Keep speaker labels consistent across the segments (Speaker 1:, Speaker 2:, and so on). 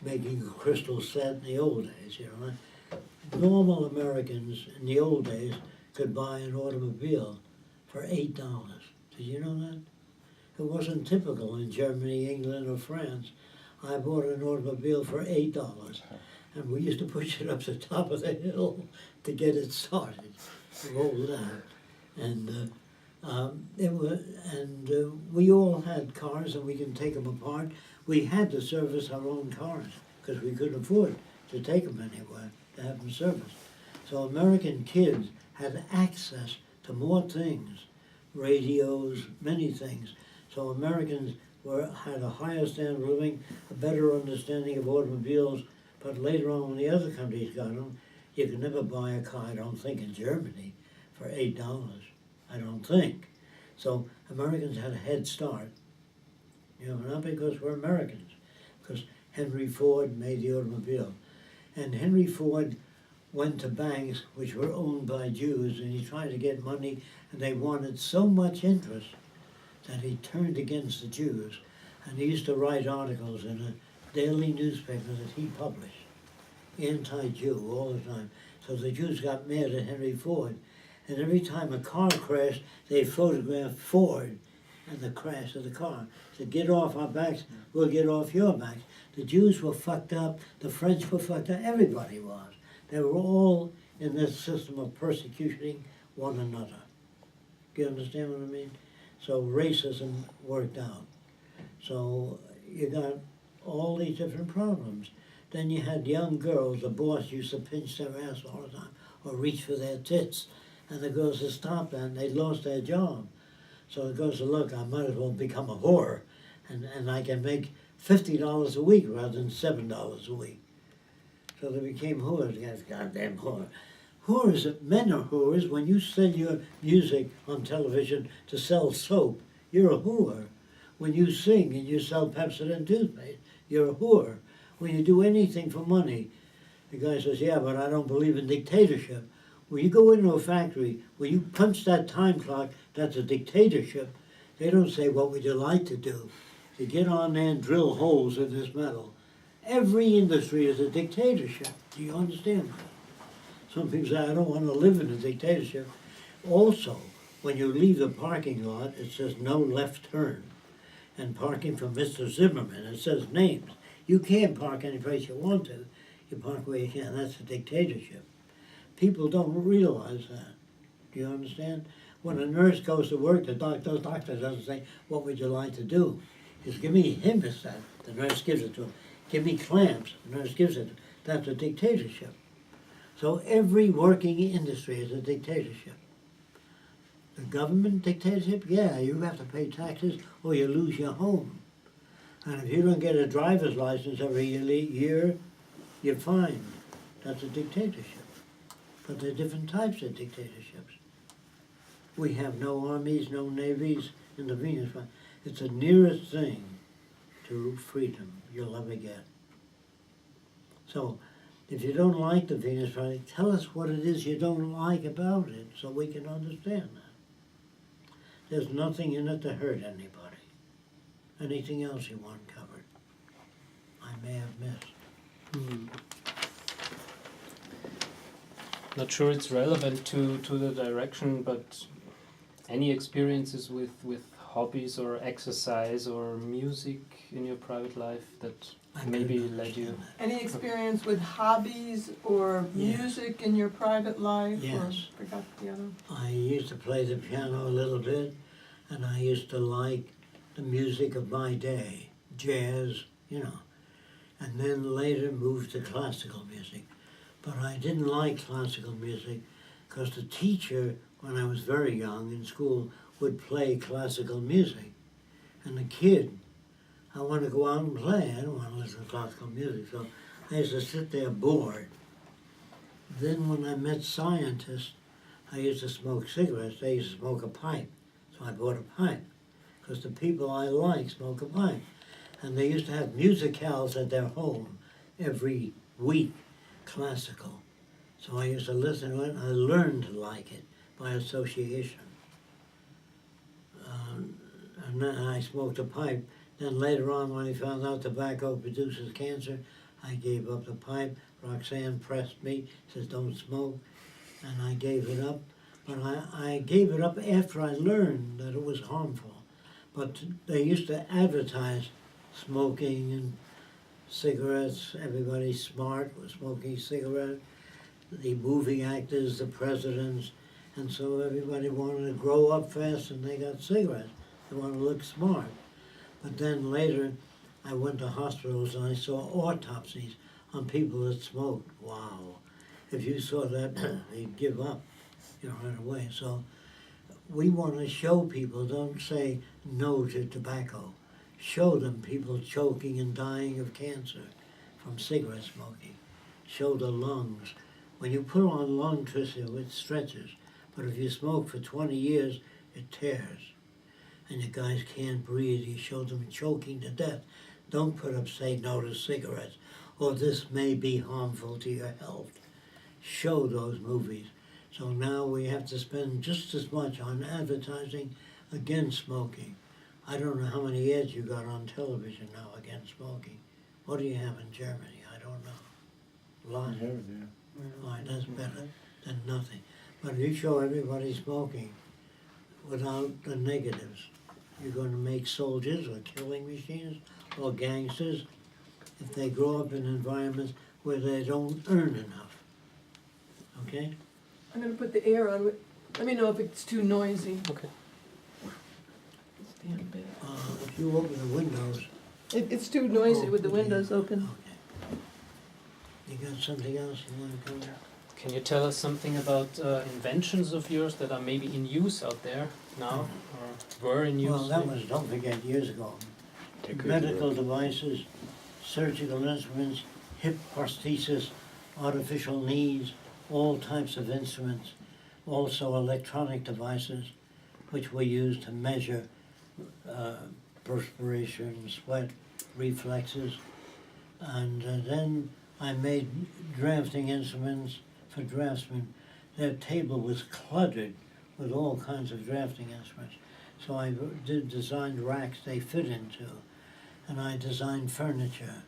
Speaker 1: making a crystal set in the old days, you know. Normal Americans in the old days could buy an automobile for $8. Did you know that? It wasn't typical in Germany, England, or France. I bought an automobile for $8, and we used to push it up the top of the hill to get it started, rolled out, and it was. And we all had cars, and we can take them apart. We had to service our own cars because we couldn't afford to take them anywhere to have them serviced. So American kids had access to more things, radios, many things. So Americans had a higher standard of living, a better understanding of automobiles, but later on when the other countries got them, you could never buy a car, I don't think, in Germany for $8, I don't think. So Americans had a head start, you know, not because we're Americans, because Henry Ford made the automobile. And Henry Ford went to banks which were owned by Jews, and he tried to get money, and they wanted so much interest that he turned against the Jews, and he used to write articles in a daily newspaper that he published, anti-Jew all the time. So the Jews got mad at Henry Ford, and every time a car crashed, they photographed Ford and the crash of the car. Said, get off our backs, we'll get off your backs. The Jews were fucked up, the French were fucked up, everybody was. They were all in this system of persecuting one another. Do you understand what I mean? So racism worked out. So you got all these different problems. Then you had young girls, the boss used to pinch their ass all the time or reach for their tits. And the girls had stopped that and they lost their job. So the girls said, look, I might as well become a whore and I can make $50 a week rather than $7 a week. So they became whores, guys, goddamn whore. Whores, men are whores. When you sell your music on television to sell soap, you're a whore. When you sing and you sell Pepsodent toothpaste, you're a whore. When you do anything for money, the guy says, yeah, but I don't believe in dictatorship. When you go into a factory, when you punch that time clock, that's a dictatorship. They don't say, what would you like to do? You get on there and drill holes in this metal. Every industry is a dictatorship. Do you understand that? Some people say, I don't want to live in a dictatorship. Also, when you leave the parking lot, it says no left turn. And parking for Mr. Zimmerman, it says names. You can't park any place you want to. You park where you can. That's a dictatorship. People don't realize that. Do you understand? When a nurse goes to work, the doctor doesn't say, what would you like to do? Just give me Hemostat. The nurse gives it to him. Give me clamps. The nurse gives it. That's a dictatorship. So every working industry is a dictatorship. The government dictatorship, yeah, you have to pay taxes or you lose your home. And if you don't get a driver's license every year, you're fined. That's a dictatorship. But there are different types of dictatorships. We have no armies, no navies in the Venus Project. It's the nearest thing to freedom you'll ever get. So, if you don't like the Venus Project, tell us what it is you don't like about it so we can understand that. There's nothing in it to hurt anybody. Anything else you want covered, I may have missed.
Speaker 2: Not sure it's relevant to the direction, but any experiences with hobbies or exercise or music in your private life that maybe led you?
Speaker 3: Any experience with hobbies or music in your private life?
Speaker 1: Yes.
Speaker 3: Or forgot the other?
Speaker 1: I used to play the piano a little bit, and I used to like the music of my day, jazz, you know, and then later moved to classical music. But I didn't like classical music because the teacher, when I was very young in school, would play classical music. And the kid, I wanted to go out and play. I don't want to listen to classical music. So I used to sit there bored. Then when I met scientists, I used to smoke cigarettes. They used to smoke a pipe. So I bought a pipe because the people I like smoke a pipe. And they used to have musicals at their home every week, classical. So I used to listen to it, and I learned to like it by association. And then I smoked a pipe. Then later on, when I found out tobacco produces cancer, I gave up the pipe. Roxanne pressed me, says don't smoke, and I gave it up. But I gave it up after I learned that it was harmful. But they used to advertise smoking and cigarettes. Everybody smart was smoking cigarettes. The movie actors, the presidents, and so everybody wanted to grow up fast and they got cigarettes. They wanted to look smart. But then later, I went to hospitals and I saw autopsies on people that smoked. Wow. If you saw that, you'd give up, right away. So we want to show people, don't say no to tobacco. Show them people choking and dying of cancer from cigarette smoking. Show the lungs. When you put on lung tissue, it stretches. But if you smoke for 20 years, it tears. And the guys can't breathe. You show them choking to death. Don't put up, say no to cigarettes, or this may be harmful to your health. Show those movies. So now we have to spend just as much on advertising against smoking. I don't know how many ads you got on television now against smoking. What do you have in Germany? I don't know. A lot. All right, that's better than nothing. But if you show everybody smoking without the negatives, you're going to make soldiers or killing machines or gangsters if they grow up in environments where they don't earn enough. Okay?
Speaker 3: I'm gonna put the air on. Let me know if it's too noisy.
Speaker 2: Okay.
Speaker 3: Stand back.
Speaker 1: If you open the windows.
Speaker 3: It's too noisy
Speaker 1: Oh,
Speaker 3: with the
Speaker 1: okay.
Speaker 3: windows open.
Speaker 1: Okay. You got something else you want to cover?
Speaker 2: Can you tell us something about inventions of yours that are maybe in use out there now, or were in use?
Speaker 1: Well, that
Speaker 2: maybe?
Speaker 1: was, don't forget, years ago. Medical devices, surgical instruments, hip prosthesis, artificial knees, all types of instruments. Also electronic devices, which we use to measure perspiration, sweat, reflexes. And then I made drafting instruments for draftsmen. Their table was cluttered with all kinds of drafting instruments. So I designed racks they fit into, and I designed furniture,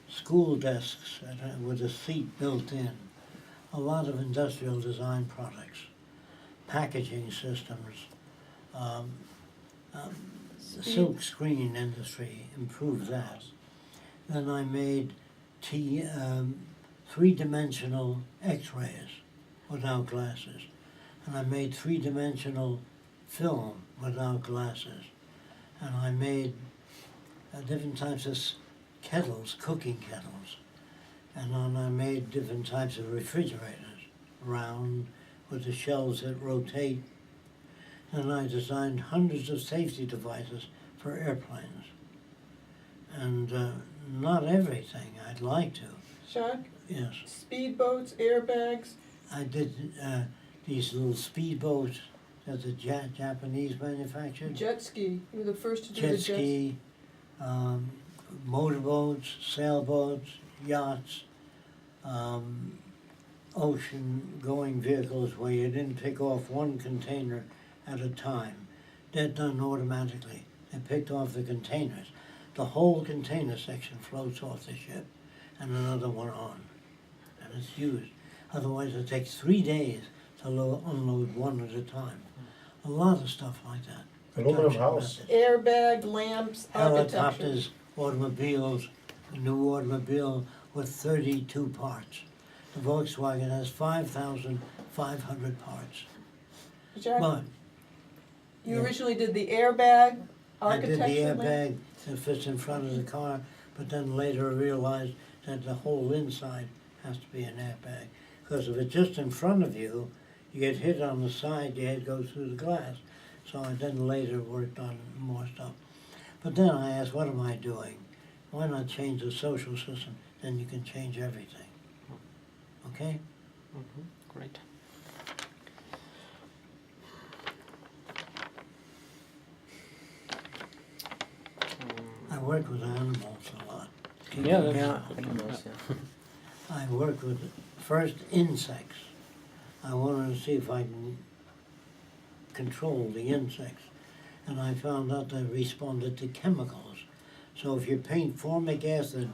Speaker 1: school desks with a seat built in, a lot of industrial design products, packaging systems, the silk screen industry improved that. Then I made three-dimensional x-rays without glasses. And I made three-dimensional film without glasses. And I made different types of kettles, cooking kettles. And then I made different types of refrigerators, round, with the shelves that rotate. And I designed hundreds of safety devices for airplanes. And not everything I'd like to.
Speaker 3: Jacque,
Speaker 1: Yes,
Speaker 3: speedboats, airbags.
Speaker 1: I did these little speedboats that the Japanese manufactured.
Speaker 3: Jet ski. You were the first to do
Speaker 1: Jet
Speaker 3: the jet
Speaker 1: ski, motorboats, sailboats, yachts, ocean-going vehicles where you didn't pick off one container at a time. They're done automatically. They picked off the containers. The whole container section floats off the ship and another one on, and it's used. Otherwise it takes 3 days to unload one at a time. A lot of stuff like that.
Speaker 4: Aluminum
Speaker 1: Production
Speaker 4: house.
Speaker 1: methods.
Speaker 3: airbag, lamps, architecture.
Speaker 1: Helicopters, automobiles, a new automobile with 32 parts. The Volkswagen has 5,500 parts.
Speaker 3: Jacque,
Speaker 1: But
Speaker 3: you
Speaker 1: yeah.
Speaker 3: originally did the airbag,
Speaker 1: I did
Speaker 3: architecture.
Speaker 1: the
Speaker 3: lamp?
Speaker 1: airbag that fits in front of the car, but then later I realized that the whole inside has to be an airbag. Because if it's just in front of you, you get hit on the side, your head goes through the glass. So I then later worked on more stuff. But then I asked, what am I doing? Why not change the social system? Then you can change everything. Okay?
Speaker 2: Great.
Speaker 1: I work with animals a lot.
Speaker 2: Yeah, that's-
Speaker 5: Yeah, animals, yeah.
Speaker 1: I worked with first insects. I wanted to see if I can control the insects. And I found out they responded to chemicals. So if you paint formic acid